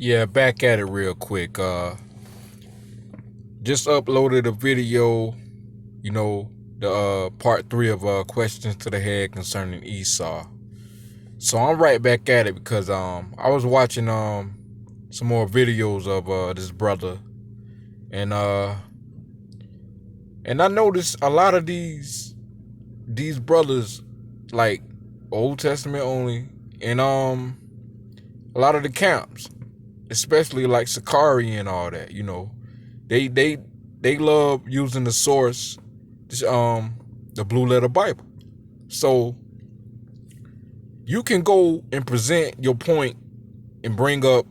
Yeah, back at it real quick. Just uploaded a video, the part three of questions to the head concerning Esau. So I'm right back at it because I was watching some more videos of this brother and uh and I noticed a lot of these brothers like Old Testament only and a lot of the camps, especially like Sakari and all that, They they they love using the source, this, the Blue Letter Bible. So you can go and present your point and bring up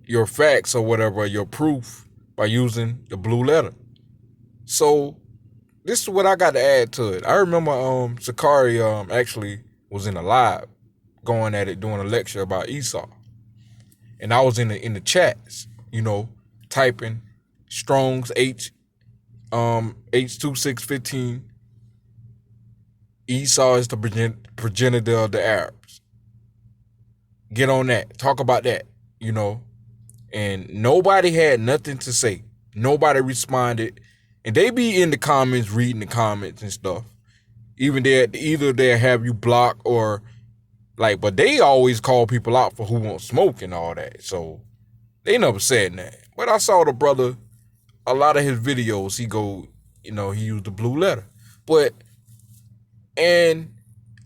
your facts or whatever, your proof by using the Blue Letter. So this is what I got to add to it. I remember Sakari actually was in a live going at it doing a lecture about Esau. And I was in the chats, typing Strong's h6215. Esau is the progenitor of the Arabs. Get on that. Talk about that, you know. And nobody had nothing to say. Nobody responded. And they be in the comments, reading the comments and stuff. Even either they have you blocked or like, but they always call people out for who won't smoke and all that. So they never said that. But I saw the brother, a lot of his videos, he used the blue letter. And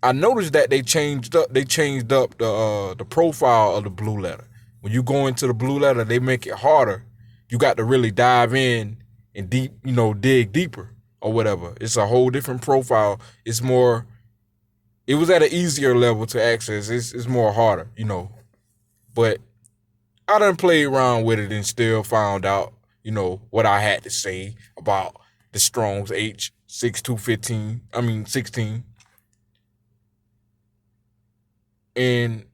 I noticed that they changed up the profile of the blue letter. When you go into the blue letter, they make it harder. You got to really dive in and dig deeper or whatever. It's a whole different profile. It was at an easier level to access. It's more harder. But I done played around with it and still found out, what I had to say about the Strong's H6215. I mean 16. And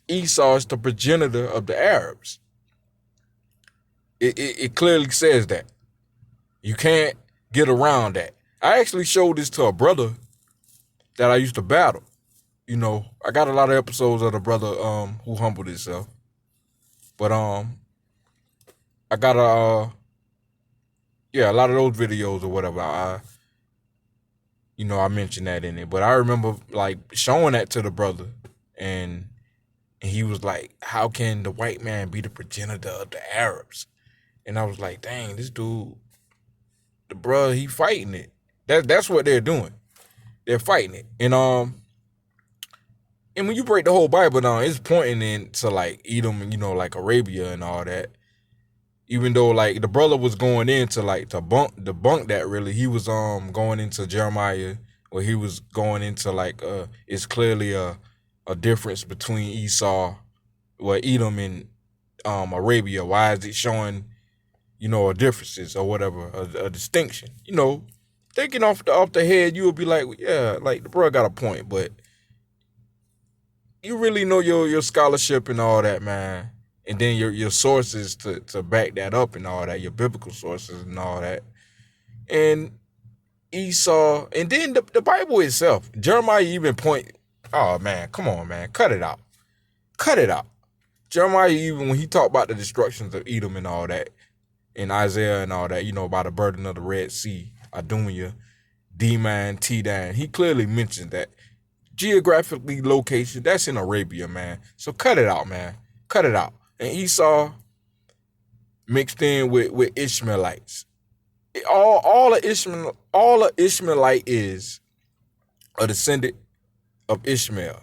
Esau is the progenitor of the Arabs. It clearly says that. You can't get around that. I actually showed this to a brother that I used to battle. I got a lot of episodes of the brother who humbled himself. But I got a lot of those videos or whatever. I mentioned that in it. But I remember like showing that to the brother and he was like, how can the white man be the progenitor of the Arabs? And I was like, dang, this dude, the bruh, he fighting it. That's what they're doing. They're fighting it. And when you break the whole Bible down, it's pointing into like Edom and like Arabia and all that. Even though like the brother was going into like to debunk that really, he was going into Jeremiah where he was going into like it's clearly a difference between Esau, Edom and Arabia. Why is it showing a differences or whatever, a distinction? Thinking off the head, you would be like, well, yeah, like the bro got a point, but you really know your scholarship and all that, man. And then your sources to back that up and all that, your biblical sources and all that. And Esau, and then the Bible itself, Jeremiah even oh man, come on, man, cut it out. Cut it out. Jeremiah, even when he talked about the destructions of Edom and all that, in Isaiah and all that, by the burden of the Red Sea, Adunya, D-Man, T-Dan, he clearly mentioned that geographically location, that's in Arabia, man. So cut it out, man. Cut it out. And Esau mixed in with Ishmaelites. All a Ishmaelite is a descendant of Ishmael.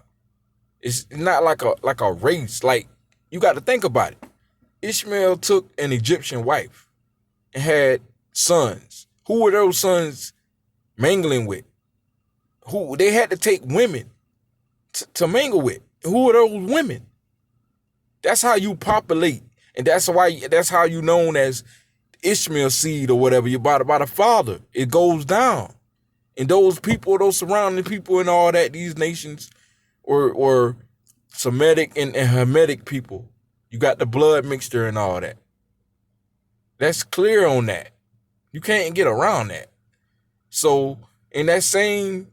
It's not like a race. Like, you got to think about it. Ishmael took an Egyptian wife and had sons. Who were those sons mingling with? Who they had to take women to mingle with. Who are those women? That's how you populate, and that's how you known as Ishmael seed or whatever. You're by the father. It goes down, and those people, those surrounding people, and all that. These nations, or Semitic and Hamitic people. You got the blood mixture and all that. That's clear on that. You can't get around that. So in that same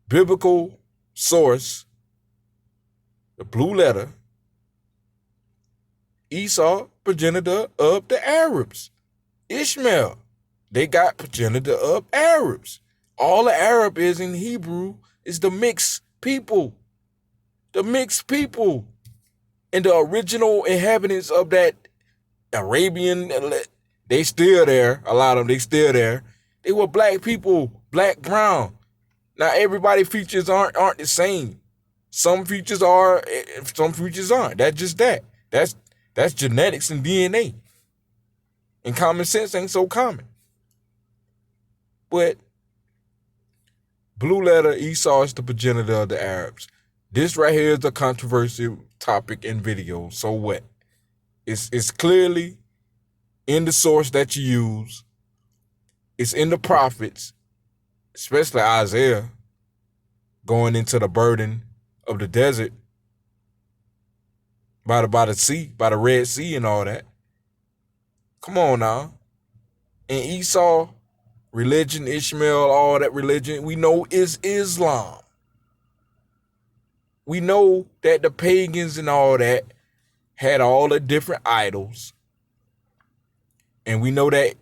biblical source, the blue letter, Esau, progenitor of the Arabs. Ishmael, they got progenitor of Arabs. All the Arab is in Hebrew is the mixed people. The mixed people. And the original inhabitants of that Arabian, they still there. A lot of them, they still there. They were black people, black, brown. Now everybody features aren't the same. Some features are, some features aren't. That's just that. That's genetics and DNA. And common sense ain't so common. But blue letter Esau is the progenitor of the Arabs. This right here is a controversial topic in video. So what? It's clearly in the source that you use. It's in the prophets, especially Isaiah, going into the burden of the desert by the sea, by the Red Sea and all that. Come on now. And Esau, religion, Ishmael, all that religion, we know is Islam. We know that the pagans and all that had all the different idols. And we know that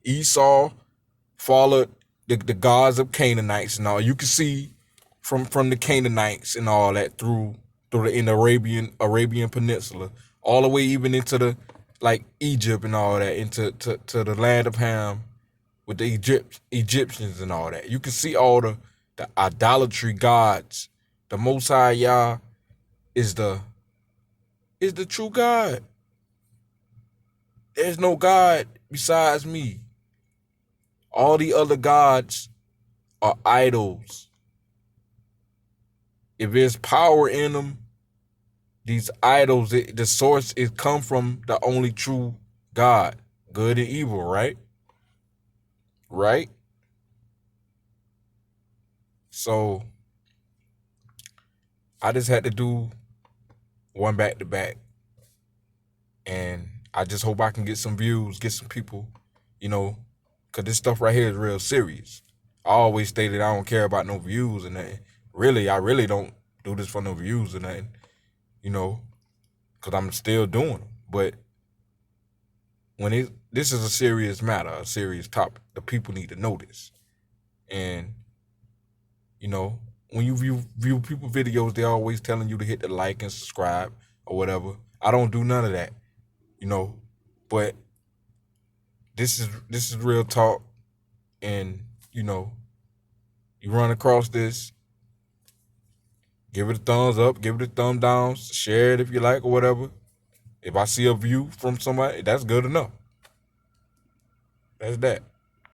Esau followed the gods of Canaanites and all. You can see from the Canaanites and all that through in the Arabian Peninsula, all the way even into the like Egypt and all that, into to the land of Ham with the Egyptians and all that. You can see all the idolatry gods. The Most High Yah is the true God. There's no God besides me. All the other gods are idols. If there's power in them, these idols, the source is come from the only true God, good and evil, right? Right? So I just had to do one back to back. And I just hope I can get some views, get some people, because this stuff right here is real serious. I always stated I don't care about no views and nothing. Really, I really don't do this for no views or nothing, because I'm still doing them. But when this is a serious matter, a serious topic, the people need to know this. And, when you view people videos, they're always telling you to hit the like and subscribe or whatever. I don't do none of that, but this is real talk. And, you run across this, give it a thumbs up, give it a thumb down, share it if you like or whatever. If I see a view from somebody, that's good enough. That's that.